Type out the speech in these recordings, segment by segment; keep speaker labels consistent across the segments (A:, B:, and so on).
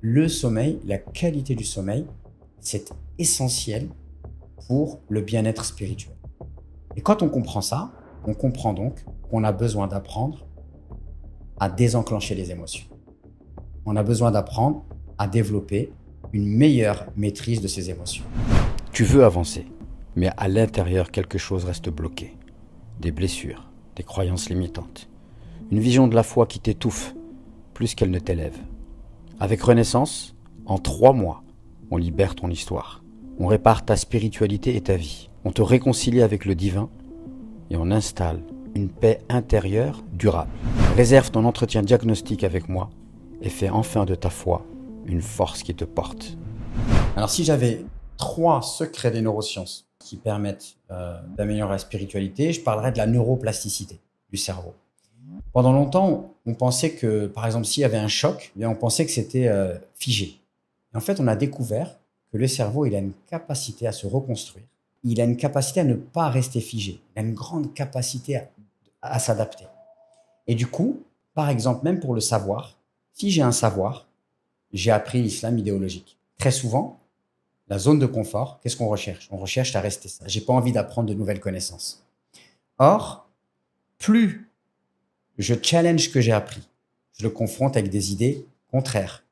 A: le sommeil, la qualité du sommeil, c'est essentiel pour le bien-être spirituel. Et quand on comprend ça, on comprend donc qu'on a besoin d'apprendre à désenclencher les émotions. On a besoin d'apprendre à développer une meilleure maîtrise de ses émotions.
B: Tu veux avancer, mais à l'intérieur, quelque chose reste bloqué. Des blessures, des croyances limitantes, une vision de la foi qui t'étouffe plus qu'elle ne t'élève. Avec Renaissance, en 3 mois, on libère ton histoire. On répare ta spiritualité et ta vie. On te réconcilie avec le divin et on installe une paix intérieure durable. Réserve ton entretien diagnostique avec moi et fais enfin de ta foi une force qui te porte.
A: Alors si j'avais 3 secrets des neurosciences qui permettent d'améliorer la spiritualité, je parlerais de la neuroplasticité du cerveau. Pendant longtemps, on pensait que, par exemple, s'il y avait un choc, eh bien, on pensait que c'était figé. Et en fait, on a découvert que le cerveau, il a une capacité à se reconstruire. Il a une capacité à ne pas rester figé. Il a une grande capacité à s'adapter. Et du coup, par exemple, même pour le savoir, si j'ai un savoir, j'ai appris l'islam idéologique. Très souvent, la zone de confort, qu'est-ce qu'on recherche? On recherche à rester ça. J'ai pas envie d'apprendre de nouvelles connaissances. Or, plus je challenge ce que j'ai appris, je le confronte avec des idées contraires.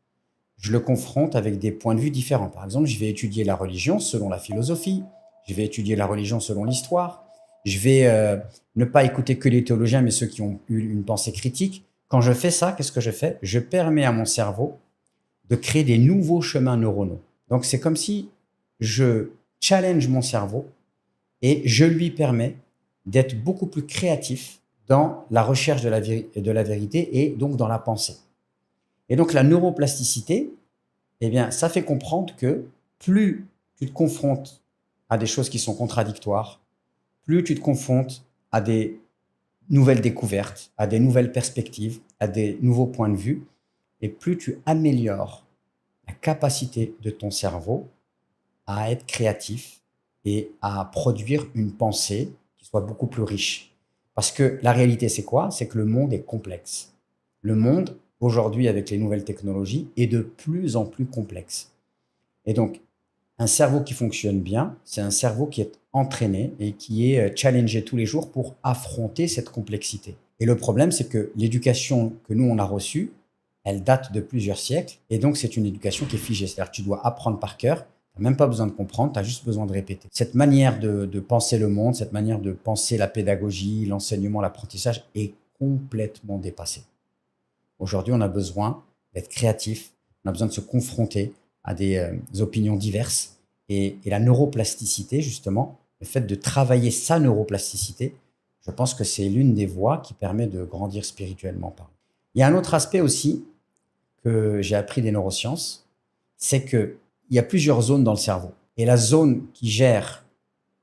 A: Je le confronte avec des points de vue différents. Par exemple, je vais étudier la religion selon la philosophie, je vais étudier la religion selon l'histoire, je vais ne pas écouter que les théologiens, mais ceux qui ont eu une pensée critique. Quand je fais ça, qu'est-ce que je fais? Je permets à mon cerveau de créer des nouveaux chemins neuronaux. Donc, c'est comme si je challenge mon cerveau et je lui permets d'être beaucoup plus créatif dans la recherche de la vérité et donc dans la pensée. Et donc, la neuroplasticité, eh bien, ça fait comprendre que plus tu te confrontes à des choses qui sont contradictoires, plus tu te confrontes à des nouvelles découvertes, à des nouvelles perspectives, à des nouveaux points de vue, et plus tu améliores la capacité de ton cerveau à être créatif et à produire une pensée qui soit beaucoup plus riche. Parce que la réalité, c'est quoi? C'est que le monde est complexe. Le monde, aujourd'hui, avec les nouvelles technologies, est de plus en plus complexe. Et donc, un cerveau qui fonctionne bien, c'est un cerveau qui est entraîné et qui est challengé tous les jours pour affronter cette complexité. Et le problème, c'est que l'éducation que nous, on a reçue, elle date de plusieurs siècles. Et donc, c'est une éducation qui est figée. C'est-à-dire que tu dois apprendre par cœur. Tu n'as même pas besoin de comprendre, tu as juste besoin de répéter. Cette manière de penser le monde, cette manière de penser la pédagogie, l'enseignement, l'apprentissage est complètement dépassée. Aujourd'hui, on a besoin d'être créatif, on a besoin de se confronter à des opinions diverses. Et la neuroplasticité, justement, le fait de travailler sa neuroplasticité, je pense que c'est l'une des voies qui permet de grandir spirituellement. Il y a un autre aspect aussi que j'ai appris des neurosciences, c'est qu'il y a plusieurs zones dans le cerveau. Et la zone qui gère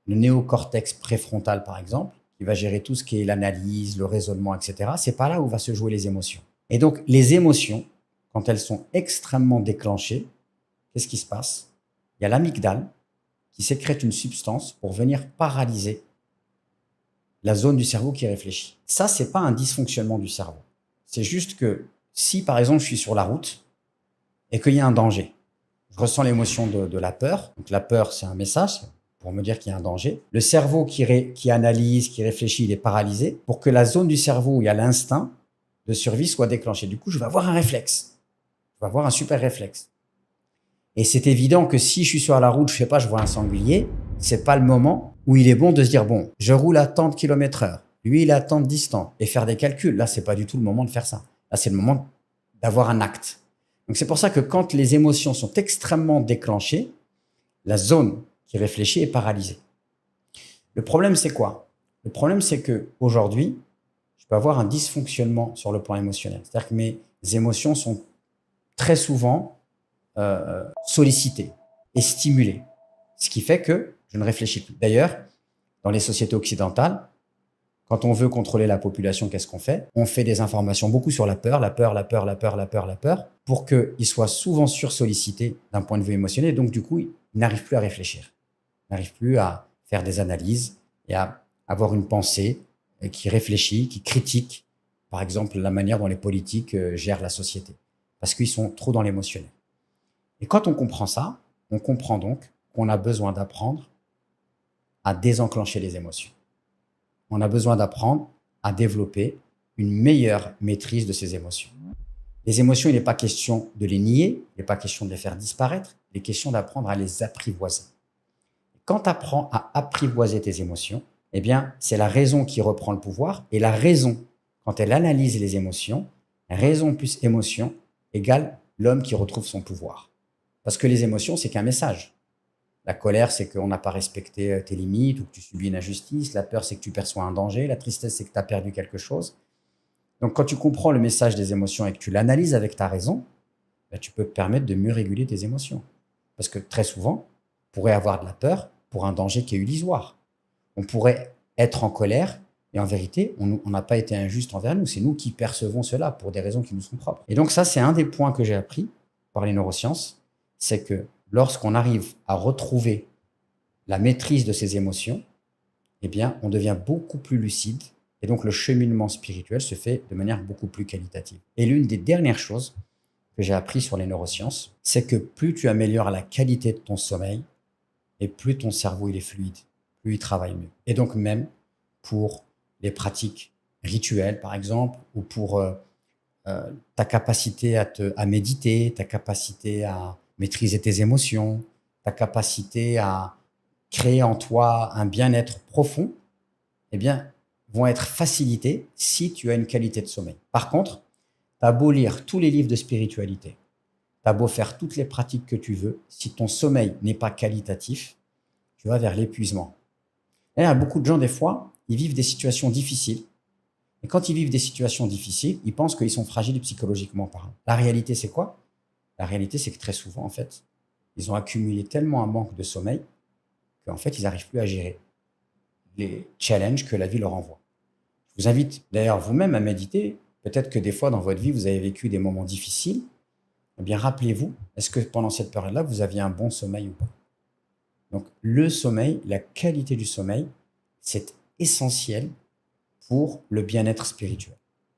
A: le néocortex préfrontal, par exemple, qui va gérer tout ce qui est l'analyse, le raisonnement, etc., c'est pas là où va se jouer les émotions. Et donc, les émotions, quand elles sont extrêmement déclenchées, qu'est-ce qui se passe? Il y a l'amygdale qui sécrète une substance pour venir paralyser la zone du cerveau qui réfléchit. Ça, c'est pas un dysfonctionnement du cerveau. C'est juste que si, par exemple, je suis sur la route et qu'il y a un danger, je ressens l'émotion de la peur. Donc, la peur, c'est un message pour me dire qu'il y a un danger. Le cerveau qui analyse, qui réfléchit, il est paralysé pour que la zone du cerveau où il y a l'instinct de survie soit déclenchée. Du coup, je vais avoir un réflexe. Je vais avoir un super réflexe. Et c'est évident que si je suis sur la route, je sais pas, je vois un sanglier, c'est pas le moment où il est bon de se dire, bon, je roule à tant de kilomètres heure. Lui, il est à tant de distance. Et faire des calculs. Là, c'est pas du tout le moment de faire ça. Là, c'est le moment d'avoir un acte. Donc, c'est pour ça que quand les émotions sont extrêmement déclenchées, la zone qui réfléchit est paralysée. Le problème, c'est quoi? Le problème, c'est que aujourd'hui, je peux avoir un dysfonctionnement sur le plan émotionnel. C'est-à-dire que mes émotions sont très souvent sollicitées et stimulées. Ce qui fait que je ne réfléchis plus. D'ailleurs, dans les sociétés occidentales, quand on veut contrôler la population, qu'est-ce qu'on fait? On fait des informations beaucoup sur la peur, pour qu'ils soient souvent sursollicités d'un point de vue émotionnel. Donc, du coup, ils n'arrivent plus à réfléchir. Ils n'arrivent plus à faire des analyses et à avoir une pensée qui réfléchit, qui critique, par exemple, la manière dont les politiques gèrent la société. Parce qu'ils sont trop dans l'émotionnel. Et quand on comprend ça, on comprend donc qu'on a besoin d'apprendre à désenclencher les émotions. On a besoin d'apprendre à développer une meilleure maîtrise de ces émotions. Les émotions, il n'est pas question de les nier, il n'est pas question de les faire disparaître, il est question d'apprendre à les apprivoiser. Quand tu apprends à apprivoiser tes émotions, eh bien, c'est la raison qui reprend le pouvoir. Et la raison, quand elle analyse les émotions, raison plus émotion égale l'homme qui retrouve son pouvoir. Parce que les émotions, c'est qu'un message. La colère, c'est qu'on n'a pas respecté tes limites ou que tu subis une injustice. La peur, c'est que tu perçois un danger. La tristesse, c'est que tu as perdu quelque chose. Donc, quand tu comprends le message des émotions et que tu l'analyses avec ta raison, ben, tu peux te permettre de mieux réguler tes émotions. Parce que très souvent, on pourrait avoir de la peur pour un danger qui est illusoire. On pourrait être en colère et en vérité, on n'a pas été injuste envers nous. C'est nous qui percevons cela pour des raisons qui nous sont propres. Et donc ça, c'est un des points que j'ai appris par les neurosciences, c'est que lorsqu'on arrive à retrouver la maîtrise de ses émotions, eh bien, on devient beaucoup plus lucide et donc le cheminement spirituel se fait de manière beaucoup plus qualitative. Et l'une des dernières choses que j'ai appris sur les neurosciences, c'est que plus tu améliores la qualité de ton sommeil, et plus ton cerveau il est fluide, plus il travaille mieux. Et donc même pour les pratiques rituelles, par exemple, ou pour ta capacité à méditer, ta capacité à maîtriser tes émotions, ta capacité à créer en toi un bien-être profond, eh bien, vont être facilités si tu as une qualité de sommeil. Par contre, tu as beau lire tous les livres de spiritualité, tu as beau faire toutes les pratiques que tu veux, si ton sommeil n'est pas qualitatif, tu vas vers l'épuisement. D'ailleurs, beaucoup de gens, des fois, ils vivent des situations difficiles. Et quand ils vivent des situations difficiles, ils pensent qu'ils sont fragiles psychologiquement parlant. La réalité, c'est quoi? La réalité, c'est que très souvent, en fait, ils ont accumulé tellement un manque de sommeil qu'en fait, ils n'arrivent plus à gérer les challenges que la vie leur envoie. Je vous invite d'ailleurs vous-même à méditer. Peut-être que des fois, dans votre vie, vous avez vécu des moments difficiles. Eh bien, rappelez-vous, est-ce que pendant cette période-là, vous aviez un bon sommeil ou pas? Donc, le sommeil, la qualité du sommeil, c'est essentiel pour le bien-être spirituel.